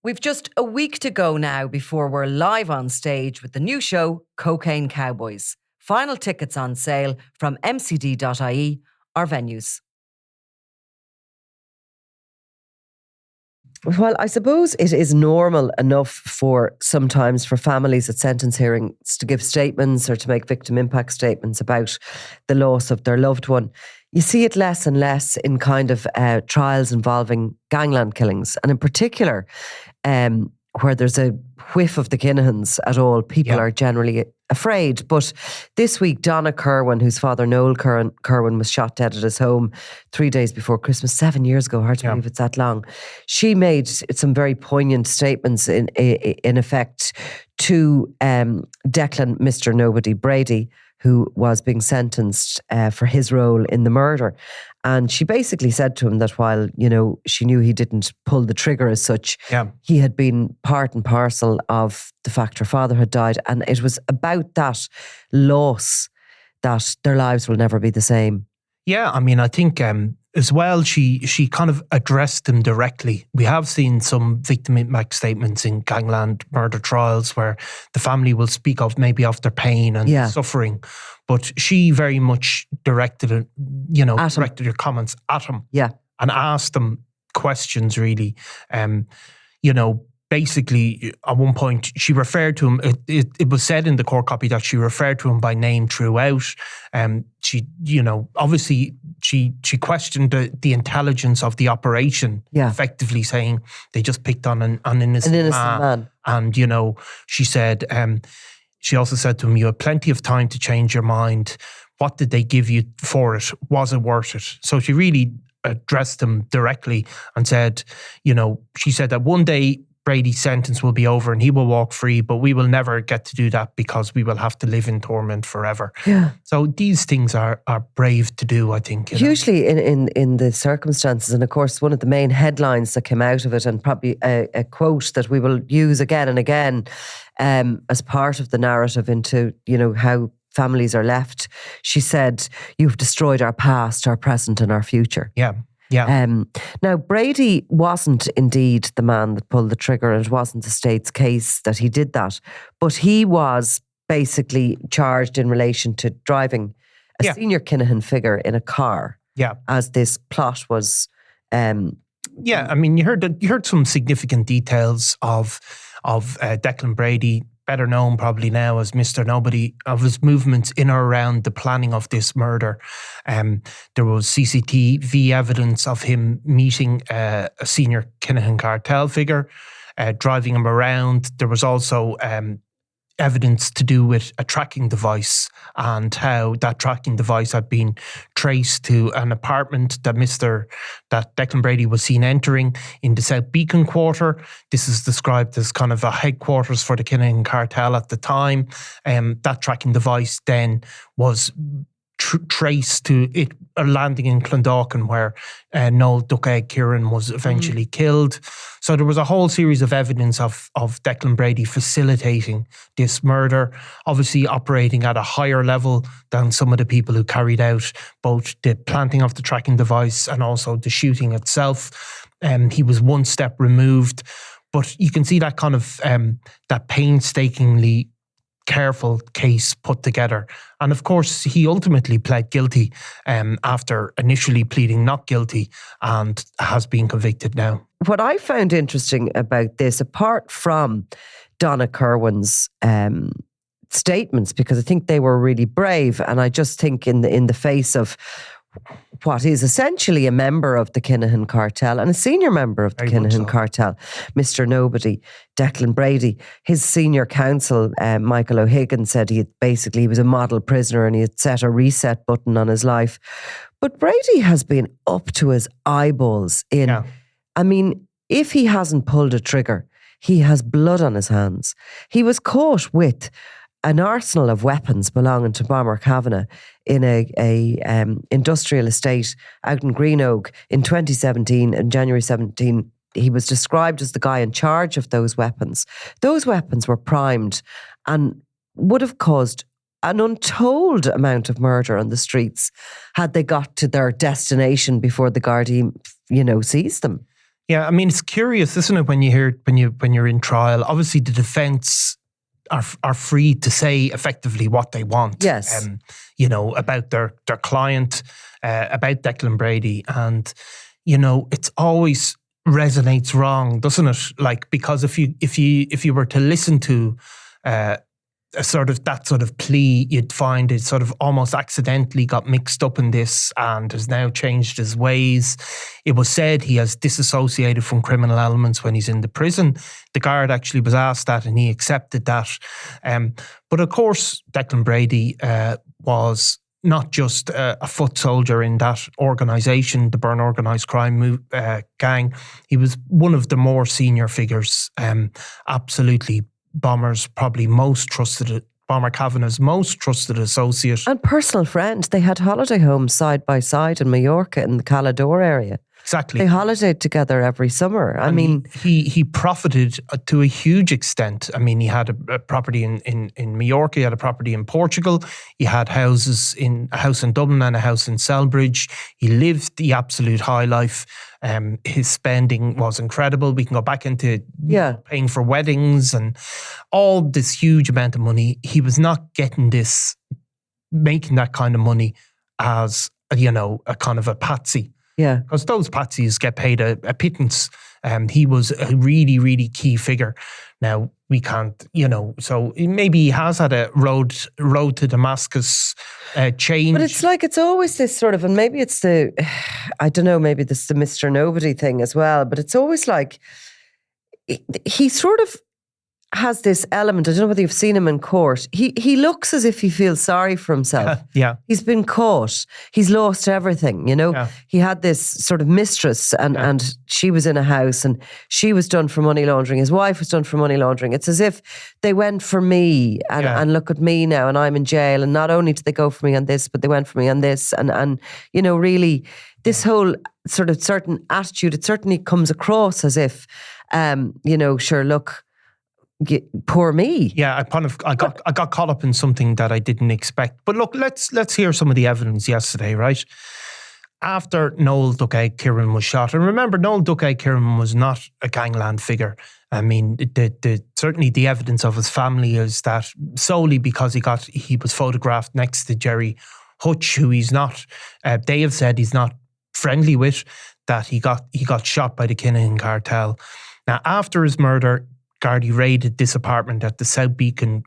We've just a week to go now before we're live on stage with the new show, Cocaine Cowboys. Final tickets on sale from mcd.ie or venues. Well, I suppose it is normal enough sometimes for families at sentence hearings to give statements or to make victim impact statements about the loss of their loved one. You see it less and less in kind of trials involving gangland killings, and in particular, where there's a whiff of the Kinahans at all, people are generally afraid. But this week, Donna Kirwan, whose father Noel Kirwan was shot dead at his home 3 days before Christmas, 7 years ago, hard to believe it's that long. She made some very poignant statements in effect to Declan Mr. Nobody Brady, who was being sentenced for his role in the murder. And she basically said to him that while, she knew he didn't pull the trigger as such, he had been part and parcel of the fact her father had died. And it was about that loss that their lives will never be the same. Yeah, I mean, I think as well, she kind of addressed them directly. We have seen some victim impact statements in gangland murder trials where the family will speak of maybe of their pain and suffering, but she very much directed it, directed her comments at him, and asked them questions really. Basically, at one point, she referred to him. It was said in the court copy that she referred to him by name throughout. She, obviously, she questioned the intelligence of the operation. Effectively saying they just picked on an innocent man. And she said, she also said to him, "You had plenty of time to change your mind. What did they give you for it? Was it worth it?" So she really addressed him directly and said, she said that one day Brady's sentence will be over and he will walk free, but we will never get to do that because we will have to live in torment forever. So these things are brave to do, I think. Hugely in the circumstances. And of course, one of the main headlines that came out of it, and probably a quote that we will use again and again as part of the narrative into, how families are left. She said, "You've destroyed our past, our present and our future." Now, Brady wasn't indeed the man that pulled the trigger, and it wasn't the state's case that he did that. But he was basically charged in relation to driving a senior Kinahan figure in a car. As this plot was. I mean, you heard some significant details of Declan Brady, better known probably now as Mr. Nobody, of his movements in or around the planning of this murder. There was CCTV evidence of him meeting a senior Kinahan cartel figure, driving him around. There was also evidence to do with a tracking device and how that tracking device had been traced to an apartment that Declan Brady was seen entering in the South Beacon quarter. This is described as kind of a headquarters for the Kinahan cartel at the time. That tracking device then was traced to it landing in Clondalkin, where Noel Duck Egg Kirwan was eventually killed. So there was a whole series of evidence of Declan Brady facilitating this murder, obviously operating at a higher level than some of the people who carried out both the planting of the tracking device and also the shooting itself. He was one step removed, but you can see that kind of that painstakingly careful case put together. And of course, he ultimately pled guilty after initially pleading not guilty, and has been convicted now. What I found interesting about this, apart from Donna Kirwan's statements, because I think they were really brave, and I just think in the face of what is essentially a member of the Kinahan cartel and a senior member of the Kinahan cartel, Mr. Nobody, Declan Brady. His senior counsel, Michael O'Higgins, said he was a model prisoner and he had set a reset button on his life. But Brady has been up to his eyeballs in, I mean, if he hasn't pulled a trigger, he has blood on his hands. He was caught with an arsenal of weapons belonging to Bomber Kavanagh in a industrial estate out in Greenogue in 2017. In January 17, he was described as the guy in charge of those weapons. Those weapons were primed and would have caused an untold amount of murder on the streets had they got to their destination before the Gardaí, seized them. Yeah, I mean, it's curious, isn't it, when you hear when you're in trial? Obviously, the defence are free to say effectively what they want. Yes. About their client, about Declan Brady, and it's always resonates wrong, doesn't it? Like, because if you were to listen to that sort of plea, you'd find it sort of almost accidentally got mixed up in this and has now changed his ways. It was said he has disassociated from criminal elements when he's in the prison. The guard actually was asked that and he accepted that. But of course, Declan Brady was not just a foot soldier in that organisation, the Burn Organised Crime gang. He was one of the more senior figures, absolutely Bomber Kavanagh's most trusted associate. And personal friend. They had holiday homes side by side in Mallorca in the Calador area. Exactly. They holidayed together every summer. I mean, he profited to a huge extent. I mean, he had a property in Mallorca, he had a property in Portugal, he had a house in Dublin and a house in Selbridge. He lived the absolute high life. His spending was incredible. We can go back into paying for weddings and all this huge amount of money. He was not making that kind of money as, a kind of a patsy. Yeah. Because those patsies get paid a pittance. He was a really, really key figure. Now, we can't, so maybe he has had a road to Damascus change. But it's always this sort of, and maybe it's I don't know, maybe this is the Mr. Nobody thing as well, but it's always like, he sort of has this element. I don't know whether you've seen him in court. He looks as if he feels sorry for himself. Yeah. He's been caught. He's lost everything, Yeah. He had this sort of mistress and she was in a house and she was done for money laundering. His wife was done for money laundering. It's as if they went for me and look at me now and I'm in jail. And not only did they go for me on this, but they went for me on this. And really this whole sort of certain attitude, it certainly comes across as if, sure, look, poor me. Yeah, I got caught up in something that I didn't expect. But look, let's hear some of the evidence yesterday, right? After Noel Duck Egg Kirwan was shot, and remember, Noel Duck Egg Kirwan was not a gangland figure. I mean, certainly the evidence of his family is that solely because he was photographed next to Jerry Hutch, who he's not. They have said he's not friendly with. That he got shot by the Kinahan cartel. Now, after his murder, Gardaí raided this apartment at the South Beacon,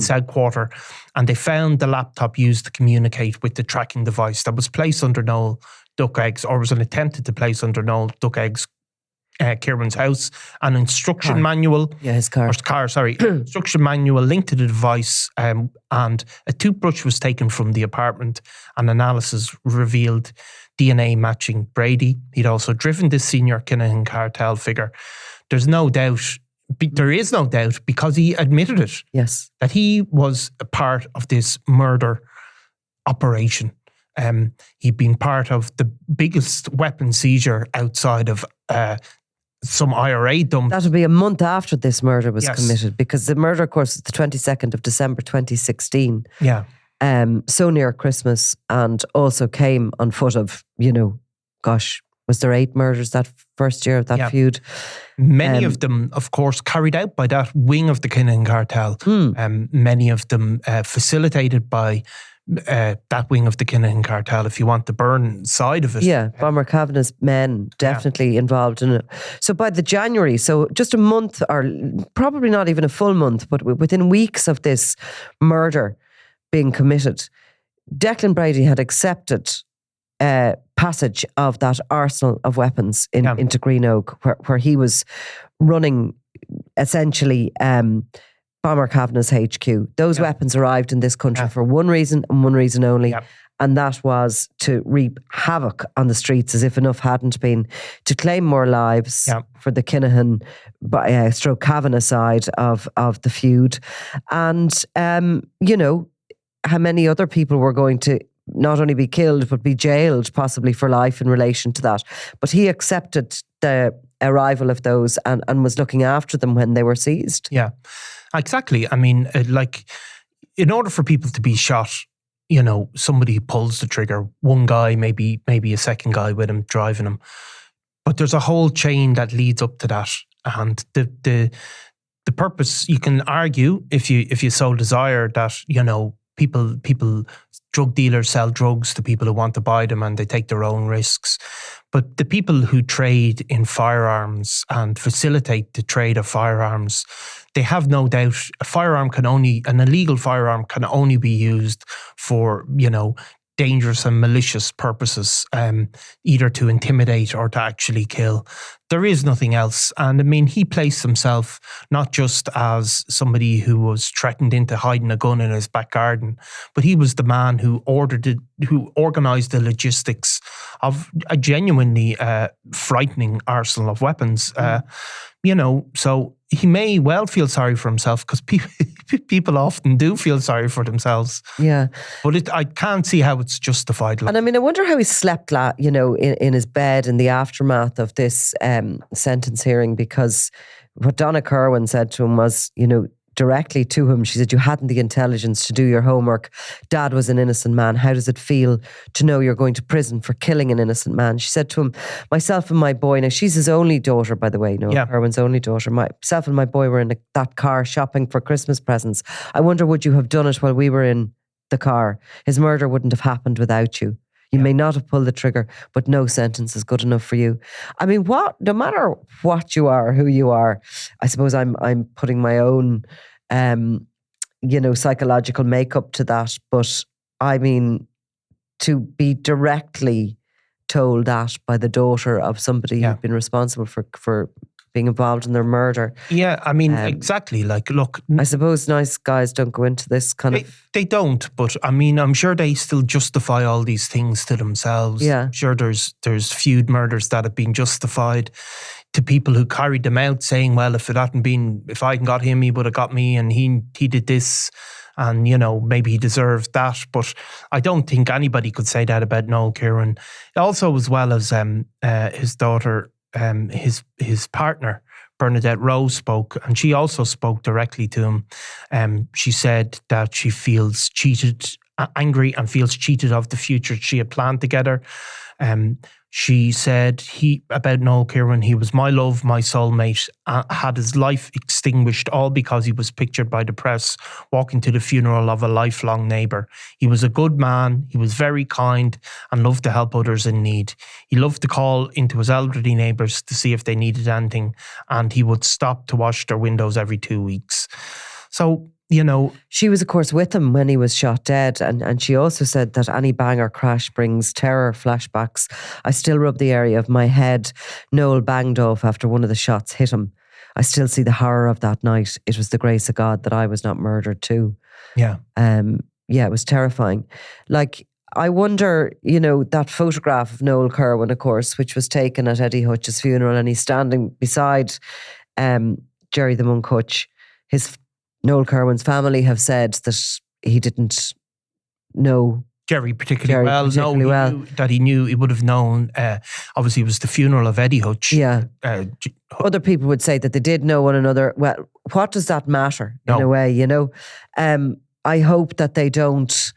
South Quarter, and they found the laptop used to communicate with the tracking device that was placed under Noel Duck Egg's, or was attempted to place under Noel Duck Egg's Kirwan's house, an instruction manual. Yeah, his car. Instruction manual linked to the device, and a toothbrush was taken from the apartment, and analysis revealed DNA matching Brady. He'd also driven this senior Kinahan cartel figure. There is no doubt, because he admitted it, yes, that he was a part of this murder operation. He'd been part of the biggest weapon seizure outside of some IRA dump. That'll be a month after this murder was committed, because the murder, of course, is the 22nd of December 2016. Yeah. So near Christmas, and also came on foot of, was there 8 murders that first year of that feud? Many of them, of course, carried out by that wing of the Kinahan cartel. Many of them facilitated by that wing of the Kinahan cartel, if you want the Burn side of it. Yeah, Bomber Kavanagh's men definitely involved in it. So by the January, so just a month, or probably not even a full month, but within weeks of this murder being committed, Declan Brady had accepted passage of that arsenal of weapons into Greenogue, where he was running essentially Bomber Kavanagh's HQ. Those weapons arrived in this country for one reason and one reason only, and that was to reap havoc on the streets, as if enough hadn't been, to claim more lives for the Kinahan stroke Kavanagh side of the feud. And, how many other people were going to not only be killed, but be jailed possibly for life in relation to that. But he accepted the arrival of those and was looking after them when they were seized. Yeah, exactly. I mean, in order for people to be shot, somebody pulls the trigger, one guy, maybe a second guy with him driving him. But there's a whole chain that leads up to that, and the purpose, you can argue if you so desire that, you know, people drug dealers sell drugs to people who want to buy them and they take their own risks. But the people who trade in firearms and facilitate the trade of firearms, they have no doubt an illegal firearm can only be used for, you know, dangerous and malicious purposes, either to intimidate or to actually kill. There is nothing else. And I mean, he placed himself not just as somebody who was threatened into hiding a gun in his back garden, but he was the man who organised the logistics of a genuinely frightening arsenal of weapons. You know, so he may well feel sorry for himself, because people often do feel sorry for themselves. Yeah. But I can't see how it's justified. And I mean, I wonder how he slept, you know, in his bed in the aftermath of this sentence hearing, because what Donna Kirwan said to him was, you know, directly to him, she said, you hadn't the intelligence to do your homework. Dad was an innocent man. How does it feel to know you're going to prison for killing an innocent man? She said to him, myself and my boy, now she's his only daughter, by the way, Noel Kirwan's only daughter, myself and my boy were in that car shopping for Christmas presents. I wonder, would you have done it while we were in the car? His murder wouldn't have happened without you. You may not have pulled the trigger, but no sentence is good enough for you. I mean, no matter what you are, who you are, I suppose I'm putting my own, you know, psychological makeup to that. But I mean, to be directly told that by the daughter of somebody who'd been responsible for being involved in their murder. Yeah, I mean, exactly. Like, look, I suppose nice guys don't go into this kind of... They don't, but I mean, I'm sure they still justify all these things to themselves. Yeah. I'm sure there's feud murders that have been justified to people who carried them out, saying, well, if I hadn't got him, he would have got me, and he did this, and, you know, maybe he deserved that. But I don't think anybody could say that about Noel Kirwan. Also, as well as his daughter, his partner, Bernadette Rose, spoke, and she also spoke directly to him. She said that she feels cheated, angry, and feels cheated of the future she had planned together. She said about Noel Kirwan, he was my love, my soulmate, had his life extinguished all because he was pictured by the press walking to the funeral of a lifelong neighbour. He was a good man, he was very kind and loved to help others in need. He loved to call into his elderly neighbours to see if they needed anything, and he would stop to wash their windows every 2 weeks. So, you know, she was, of course, with him when he was shot dead, and she also said that any bang or crash brings terror flashbacks. I still rub the area of my head Noel banged off after one of the shots hit him. I still see the horror of that night. It was the grace of God that I was not murdered too. Yeah. Yeah, it was terrifying. Like, I wonder, you know, that photograph of Noel Kirwan, of course, which was taken at Eddie Hutch's funeral, and he's standing beside Jerry the Monk Hutch. Noel Kirwan's family have said that he didn't know Jerry particularly well. He would have known. Obviously, it was the funeral of Eddie Hutch. Yeah. Other people would say that they did know one another. Well, what does that matter in a way, you know? I hope that they don't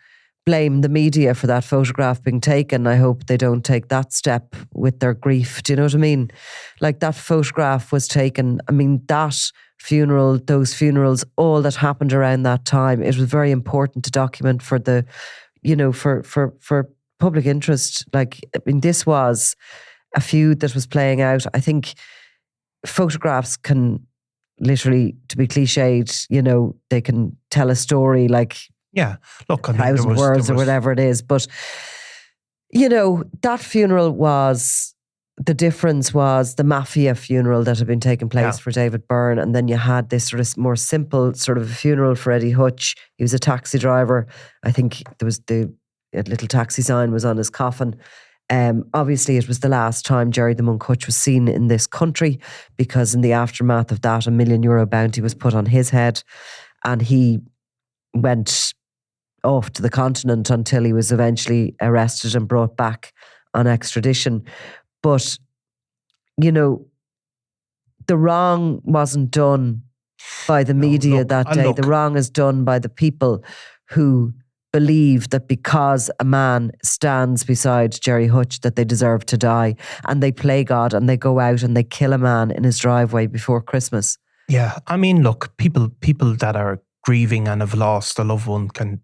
blame the media for that photograph being taken. I hope they don't take that step with their grief. Do you know what I mean? Like, that photograph was taken. I mean, that funeral, those funerals, all that happened around that time, it was very important to document for the, you know, for public interest. Like, I mean, this was a feud that was playing out. I think photographs can literally, to be cliched, you know, they can tell a story like, yeah, look, I mean, 1,000 words or whatever it is. But, you know, that funeral was, the difference was the mafia funeral that had been taking place for David Byrne. And then you had this sort of more simple sort of funeral for Eddie Hutch. He was a taxi driver. I think there was a little taxi sign was on his coffin. Obviously, it was the last time Jerry the Monk Hutch was seen in this country, because in the aftermath of that, €1 million bounty was put on his head, and he went off to the continent until he was eventually arrested and brought back on extradition. But, you know, the wrong wasn't done by the media that day. The wrong is done by the people who believe that because a man stands beside Jerry Hutch that they deserve to die, and they play God and they go out and they kill a man in his driveway before Christmas. Yeah, I mean, look, people that are grieving and have lost a loved one can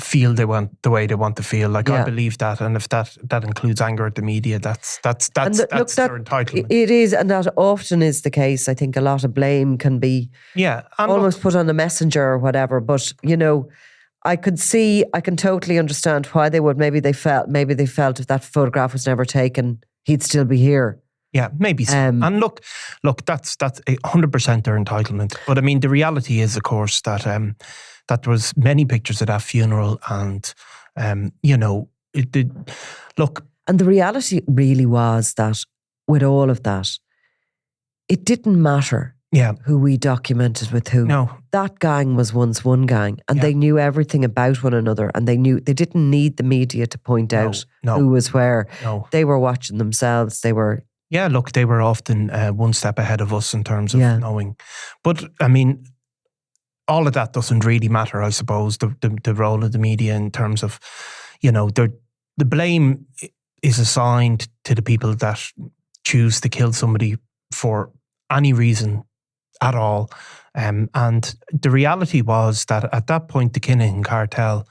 feel they want the way they want to feel. Like, I believe that, and if that includes anger at the media, that's their entitlement. It is, and that often is the case. I think a lot of blame can be almost put on the messenger or whatever. But I can totally understand why they would. Maybe they felt if that photograph was never taken, he'd still be here. Yeah, maybe so. And look, that's 100% their entitlement. But I mean, the reality is, of course, that that there was many pictures at that funeral, and it did look. And the reality really was that with all of that, it didn't matter. Who we documented with who. No. That gang was once one gang, and they knew everything about one another, and they didn't need the media to point out who was where. No. They were watching themselves. They were. Yeah, look, they were often one step ahead of us in terms of knowing. But I mean, all of that doesn't really matter, I suppose, the role of the media in terms of, the blame is assigned to the people that choose to kill somebody for any reason at all. And the reality was that at that point, the Kinahan cartel,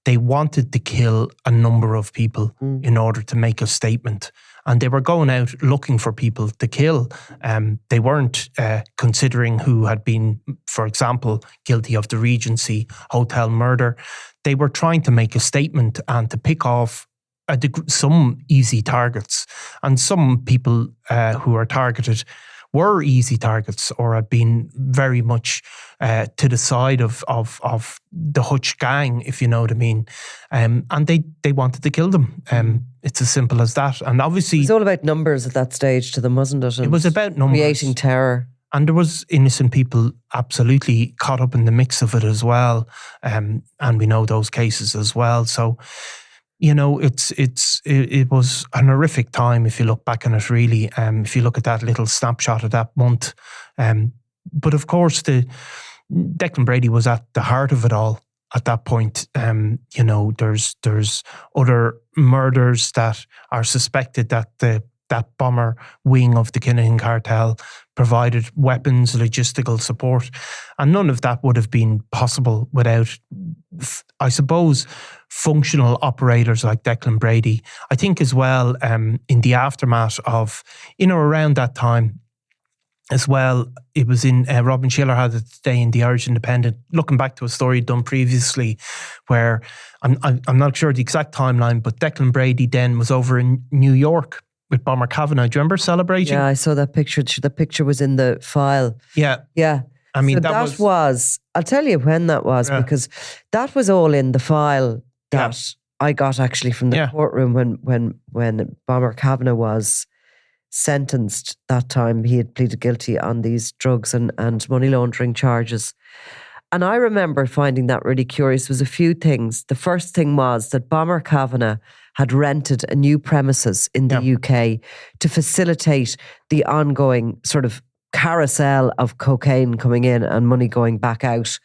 they wanted to kill a number of people in order to make a statement. And they were going out looking for people to kill. They weren't considering who had been, for example, guilty of the Regency Hotel murder. They were trying to make a statement and to pick off some easy targets. And some people who are targeted were easy targets or had been very much to the side of the Hutch gang, if you know what I mean. And they wanted to kill them. It's as simple as that. And obviously... It was all about numbers at that stage to them, wasn't it? It was about numbers. Creating terror. And there was innocent people absolutely caught up in the mix of it as well. And we know those cases as well. So... it was an horrific time if you look back on it, really. If you look at that little snapshot of that month. But of course, Declan Brady was at the heart of it all at that point. There's other murders that are suspected that that bomber wing of the Kinahan cartel provided weapons, logistical support. And none of that would have been possible without, I suppose, functional operators like Declan Brady. I think as well, in the aftermath of, around that time as well, it was in, Robin Schiller had it today in the Irish Independent, looking back to a story done previously where, I'm not sure the exact timeline, but Declan Brady then was over in New York with Bomber Kavanagh. Do you remember celebrating? Yeah, I saw that picture. The picture was in the file. Yeah. Yeah. I mean, so that was, I'll tell you when that was, because that was all in the file that I got actually from the courtroom when Bomber Kavanagh was sentenced that time. He had pleaded guilty on these drugs and money laundering charges. And I remember finding that really curious. Was a few things. The first thing was that Bomber Kavanagh had rented a new premises in the UK to facilitate the ongoing sort of carousel of cocaine coming in and money going back out.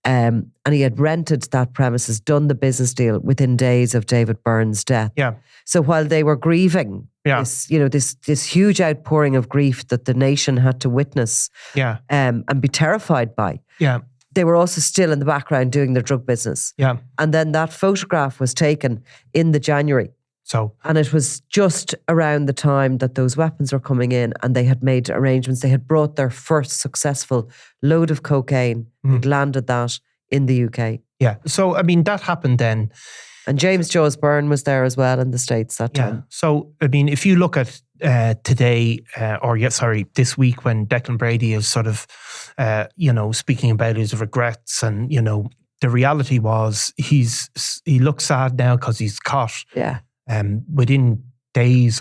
And he had rented that premises, done the business deal within days of David Byrne's death. Yeah. So while they were grieving, this huge outpouring of grief that the nation had to witness and be terrified by. Yeah. They were also still in the background doing their drug business. Yeah. And then that photograph was taken in the January. And it was just around the time that those weapons were coming in and they had made arrangements. They had brought their first successful load of cocaine. They'd landed that in the UK. Yeah. So, I mean, that happened then. And James Jones Byrne was there as well in the States that time. So, I mean, if you look at today, this week when Declan Brady is sort of, speaking about his regrets and, the reality was he looks sad now because he's caught. Yeah. Within days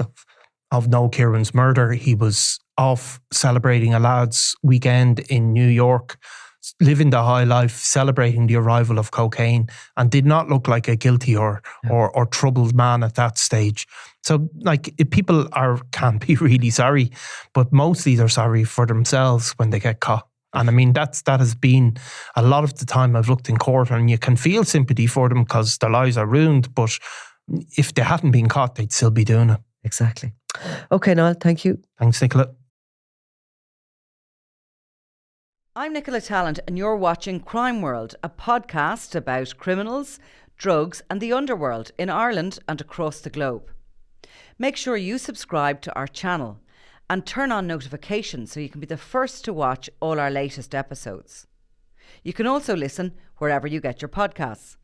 of Noel Kirwan's murder, he was off celebrating a lad's weekend in New York, living the high life, celebrating the arrival of cocaine, and did not look like a guilty or troubled man at that stage. So, people can be really sorry, but mostly they're sorry for themselves when they get caught. And I mean, that has been a lot of the time I've looked in court, and you can feel sympathy for them because their lives are ruined. But if they hadn't been caught, they'd still be doing it. Exactly. Okay, Noel, thank you. Thanks, Nicola. I'm Nicola Tallant, and you're watching Crime World, a podcast about criminals, drugs, and the underworld in Ireland and across the globe. Make sure you subscribe to our channel and turn on notifications so you can be the first to watch all our latest episodes. You can also listen wherever you get your podcasts.